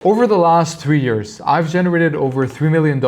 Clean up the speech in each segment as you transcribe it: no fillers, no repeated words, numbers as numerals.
Over the last 3 years, I've generated over $3 million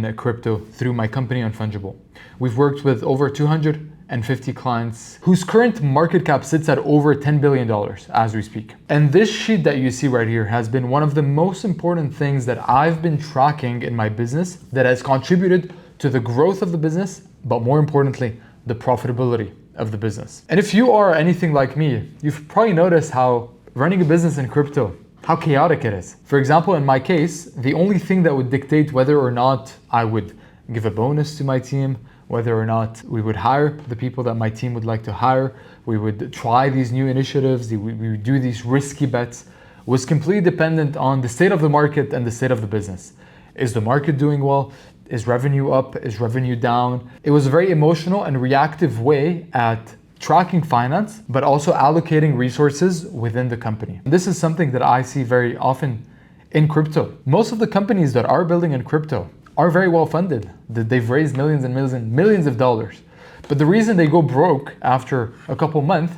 in crypto through my company Unfungible. We've worked with over 250 clients whose current market cap sits at over $10 billion as we speak. And this sheet that you see right here has been one of the most important things that I've been tracking in my business that has contributed to the growth of the business, but more importantly, the profitability of the business. And if you are anything like me, you've probably noticed how running a business in crypto, how chaotic it is. For example, in my case, the only thing that would dictate whether or not I would give a bonus to my team, whether or not we would hire the people that my team would like to hire, we would try these new initiatives, we would do these risky bets, was completely dependent on the state of the market and the state of the business. Is the market doing well? Is revenue up? Is revenue down? It was a very emotional and reactive way at tracking finance, but also allocating resources within the company. This is something that I see very often in crypto. Most of the companies that are building in crypto are very well funded. They've raised millions and millions and millions of dollars. But the reason they go broke after a couple months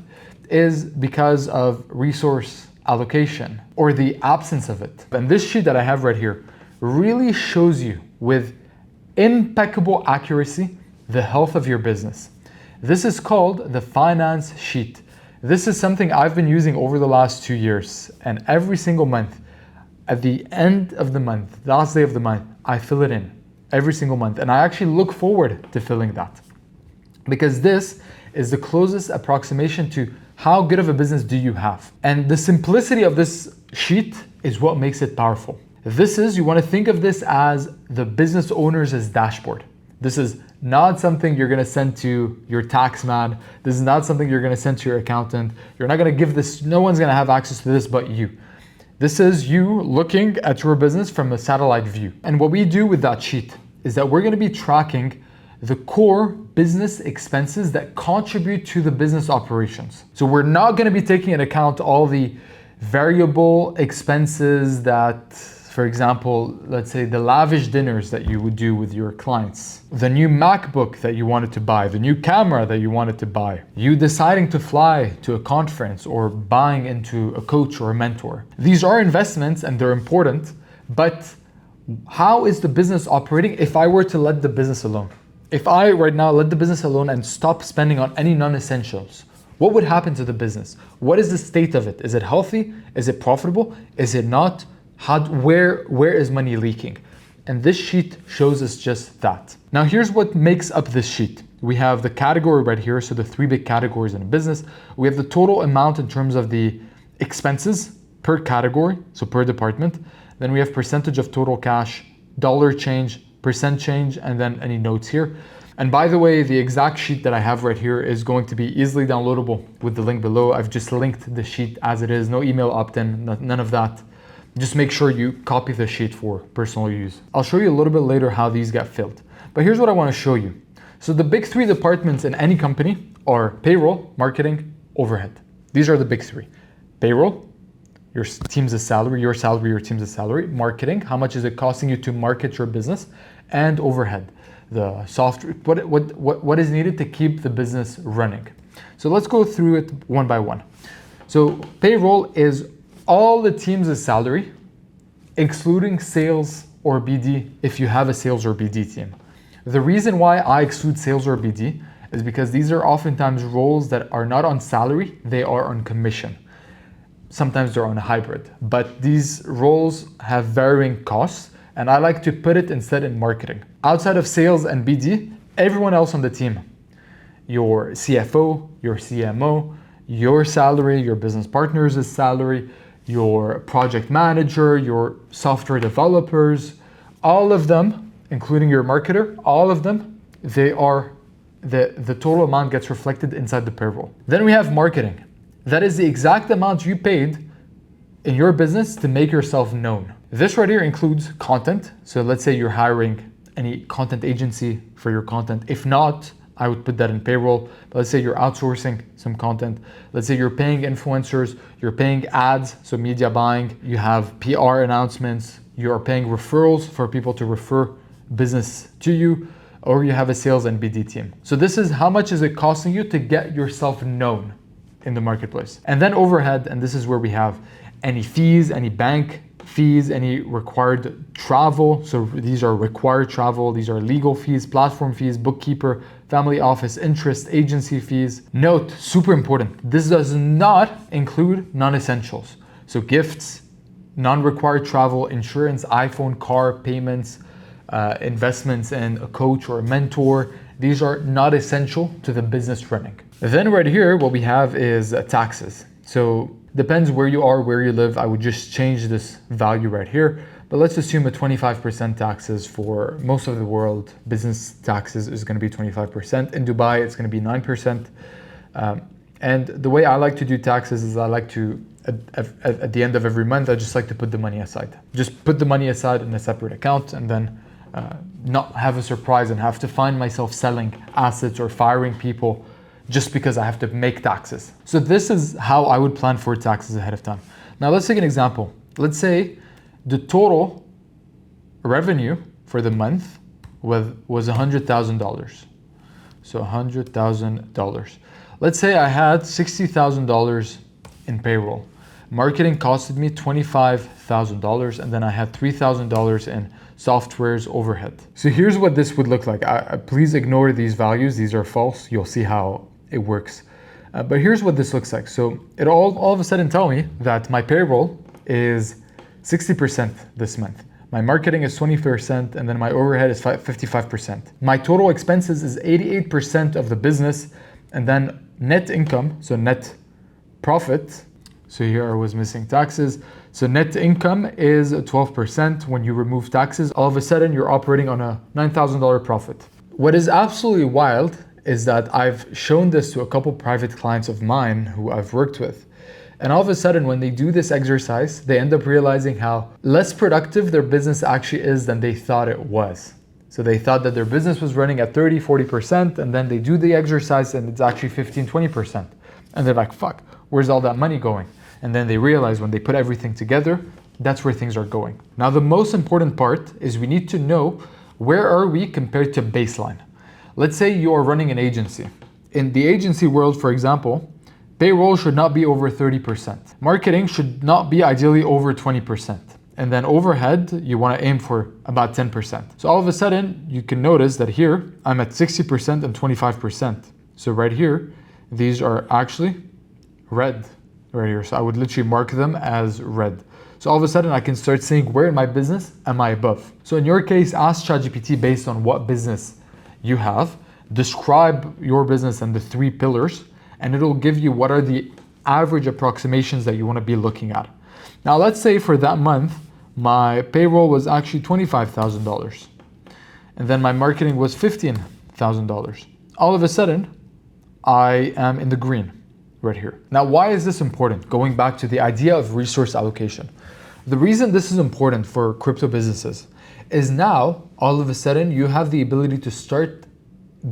is because of resource allocation or the absence of it. And this sheet that I have right here really shows you with impeccable accuracy the health of your business. This is called the finance sheet. This is something I've been using over the last 2 years, and every single month, at the end of the month, last day of the month, I fill it in every single month. And I actually look forward to filling that because this is the closest approximation to how good of a business do you have. And the simplicity of this sheet is what makes it powerful. You want to think of this as the business owner's dashboard. This is not something you're going to send to your tax man. This is not something you're going to send to your accountant. You're not going to give this, no one's going to have access to this but you. This is you looking at your business from a satellite view. And what we do with that sheet is that we're going to be tracking the core business expenses that contribute to the business operations. So we're not going to be taking into account all the variable expenses that, for example, let's say the lavish dinners that you would do with your clients, the new MacBook that you wanted to buy, the new camera that you wanted to buy, you deciding to fly to a conference or buying into a coach or a mentor. These are investments and they're important, but how is the business operating if I were to let the business alone? If I right now let the business alone and stop spending on any non-essentials, what would happen to the business? What is the state of it? Is it healthy? Is it profitable? Is it not? Where is money leaking? And this sheet shows us just that. Now here's what makes up this sheet. We have the category right here, so the 3 big categories in a business. We have the total amount in terms of the expenses per category, so per department. Then we have percentage of total cash, dollar change, percent change, and then any notes here. And by the way, the exact sheet that I have right here is going to be easily downloadable with the link below. I've just linked the sheet as it is, no email opt-in, none of that. Just make sure you copy the sheet for personal use. I'll show you a little bit later how these get filled. But here's what I want to show you. So the big 3 departments in any company are payroll, marketing, overhead. These are the big 3. Payroll, your team's salary, your team's salary. Marketing, how much is it costing you to market your business? And overhead, the software, what is needed to keep the business running. So let's go through it one by one. So payroll is all the team's salary, excluding sales or BD if you have a sales or BD team. The reason why I exclude sales or BD is because these are oftentimes roles that are not on salary, they are on commission. Sometimes they're on a hybrid, but these roles have varying costs and I like to put it instead in marketing. Outside of sales and BD, everyone else on the team, your CFO, your CMO, your salary, your business partner's salary, your project manager, your software developers, all of them, including your marketer, all of them, they are, the total amount gets reflected inside the payroll. Then we have marketing. That is the exact amount you paid in your business to make yourself known. This right here includes content. So let's say you're hiring any content agency for your content. If not, I would put that in payroll. But let's say you're outsourcing some content. Let's say you're paying influencers, you're paying ads, so media buying, you have PR announcements, you are paying referrals for people to refer business to you, or you have a sales and BD team. So this is how much is it costing you to get yourself known in the marketplace. And then overhead, and this is where we have any fees, any bank fees, any required travel. So these are required travel, these are legal fees, platform fees, bookkeeper, family office, interest, agency fees. Note, super important, this does not include non-essentials. So gifts, non-required travel, insurance, iPhone, car, payments, investments in a coach or a mentor. These are not essential to the business running. Then right here, what we have is taxes. So depends where you are, where you live. I would just change this value right here. But let's assume a 25% taxes for most of the world. Business taxes is going to be 25%. In Dubai, it's going to be 9%. And the way I like to do taxes is I like to, at the end of every month, I just like to put the money aside. Just put the money aside in a separate account and then not have a surprise and have to find myself selling assets or firing people just because I have to make taxes. So this is how I would plan for taxes ahead of time. Now let's take an example. Let's say the total revenue for the month was $100,000. So $100,000. Let's say I had $60,000 in payroll. Marketing costed me $25,000 and then I had $3,000 in software's overhead. So here's what this would look like. Please ignore these values. These are false. You'll see how it works. But here's what this looks like. So it all of a sudden tell me that my payroll is 60% this month. My marketing is 20% and then my overhead is 55%. My total expenses is 88% of the business and then net income, so net profit. So here I was missing taxes. So net income is 12%. When you remove taxes, all of a sudden you're operating on a $9,000 profit. What is absolutely wild is that I've shown this to a couple private clients of mine who I've worked with. And all of a sudden, when they do this exercise, they end up realizing how less productive their business actually is than they thought it was. So they thought that their business was running at 30, 40%, and then they do the exercise and it's actually 15, 20%. And they're like, fuck, where's all that money going? And then they realize when they put everything together, that's where things are going. Now, the most important part is we need to know where are we compared to baseline. Let's say you are running an agency. In the agency world, for example, payroll should not be over 30%. Marketing should not be ideally over 20%. And then overhead, you want to aim for about 10%. So all of a sudden, you can notice that here, I'm at 60% and 25%. So right here, these are actually red right here. So I would literally mark them as red. So all of a sudden, I can start seeing where in my business am I above. So in your case, ask ChatGPT based on what business you have, describe your business and the 3 pillars, and it'll give you what are the average approximations that you want to be looking at. Now, let's say for that month, my payroll was actually $25,000. And then my marketing was $15,000. All of a sudden, I am in the green right here. Now, why is this important? Going back to the idea of resource allocation. The reason this is important for crypto businesses is now, all of a sudden, you have the ability to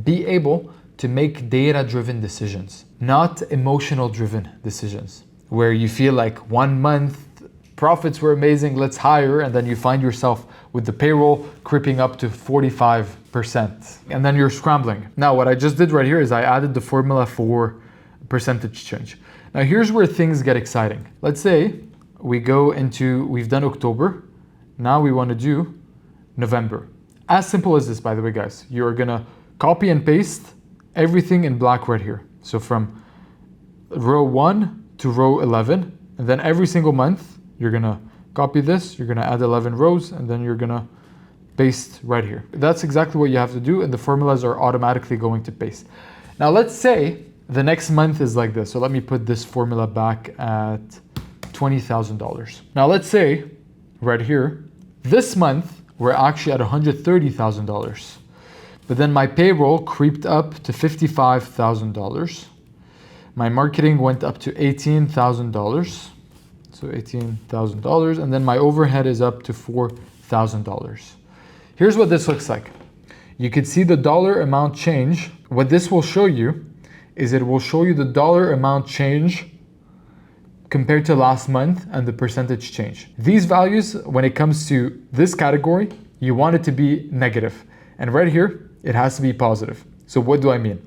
be able to make data-driven decisions, not emotional-driven decisions, where you feel like 1 month profits were amazing, let's hire, and then you find yourself with the payroll creeping up to 45%, and then you're scrambling. Now, what I just did right here is I added the formula for percentage change. Now, here's where things get exciting. Let's say we've done October, now we want to do November. As simple as this, by the way, guys. You're gonna copy and paste everything in black right here. So from row 1 to row 11, and then every single month, you're gonna copy this, you're gonna add 11 rows, and then you're gonna paste right here. That's exactly what you have to do, and the formulas are automatically going to paste. Now let's say the next month is like this. So let me put this formula back at $20,000. Now let's say right here, this month, we're actually at $130,000. But then my payroll creeped up to $55,000. My marketing went up to $18,000. So $18,000. And then my overhead is up to $4,000. Here's what this looks like. You could see the dollar amount change. What this will show you is it will show you the dollar amount change compared to last month and the percentage change. These values, when it comes to this category, you want it to be negative. And right here, it has to be positive. So what do I mean?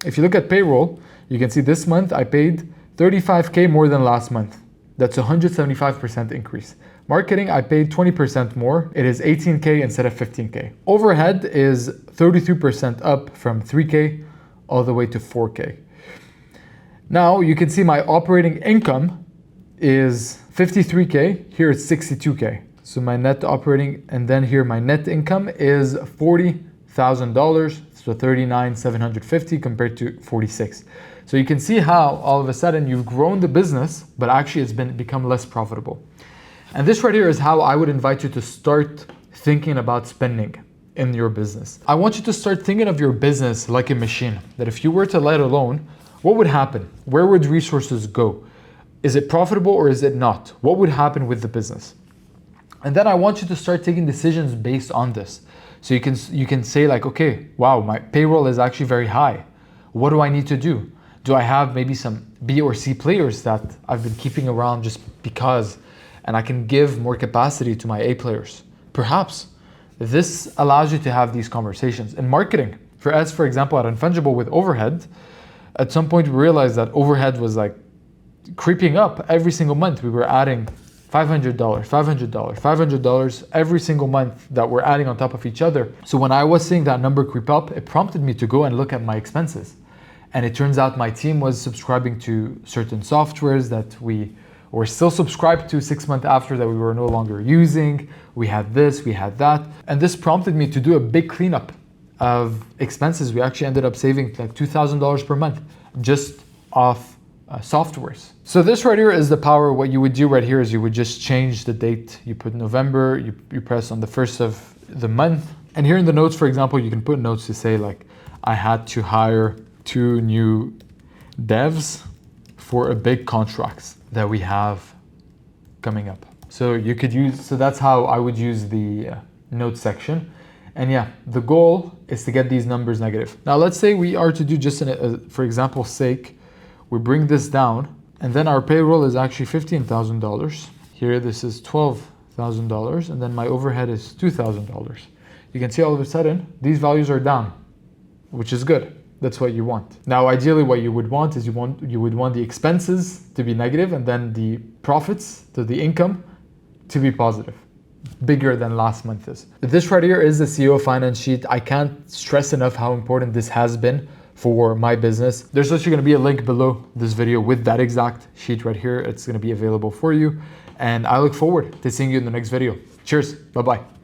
If you look at payroll, you can see this month I paid 35K more than last month. That's a 175% increase. Marketing, I paid 20% more. It is 18K instead of 15K. Overhead is 32% up from 3K all the way to 4K. Now you can see my operating income is 53K. Here it's 62K. So my net operating, and then here my net income is $40,000. So 39,750 compared to 46. So you can see how all of a sudden you've grown the business, but actually it's become less profitable. And this right here is how I would invite you to start thinking about spending in your business. I want you to start thinking of your business like a machine, that if you were to let alone, what would happen? Where would resources go? Is it profitable or is it not? What would happen with the business? And then I want you to start taking decisions based on this. So you can say like, okay, wow, my payroll is actually very high. What do I need to do? Do I have maybe some B or C players that I've been keeping around just because, and I can give more capacity to my A players? Perhaps. This allows you to have these conversations. In marketing, for example, at Unfungible with overhead, at some point we realized that overhead was like creeping up every single month. We were adding $500, $500, $500 every single month that we're adding on top of each other. So when I was seeing that number creep up, it prompted me to go and look at my expenses. And it turns out my team was subscribing to certain softwares that we were still subscribed to 6 months after that we were no longer using. We had this, we had that. And this prompted me to do a big cleanup of expenses. We actually ended up saving like $2,000 per month just off softwares. So this right here is the power. What you would do right here is you would just change the date. You put November, you press on the first of the month. And here in the notes, for example, you can put notes to say like, I had to hire 2 new devs for a big contracts that we have coming up. So you could use, so that's how I would use the notes section. And yeah, the goal is to get these numbers negative. Now let's say we are to do just for example's sake, we bring this down and then our payroll is actually $15,000. Here, this is $12,000 and then my overhead is $2,000. You can see all of a sudden, these values are down, which is good. That's what you want. Now, ideally what you would want is you would want the expenses to be negative and then the profits, so the income, to be positive, bigger than last month is. This right here is the CEO finance sheet. I can't stress enough how important this has been for my business. There's actually gonna be a link below this video with that exact sheet right here. It's gonna be available for you. And I look forward to seeing you in the next video. Cheers, bye-bye.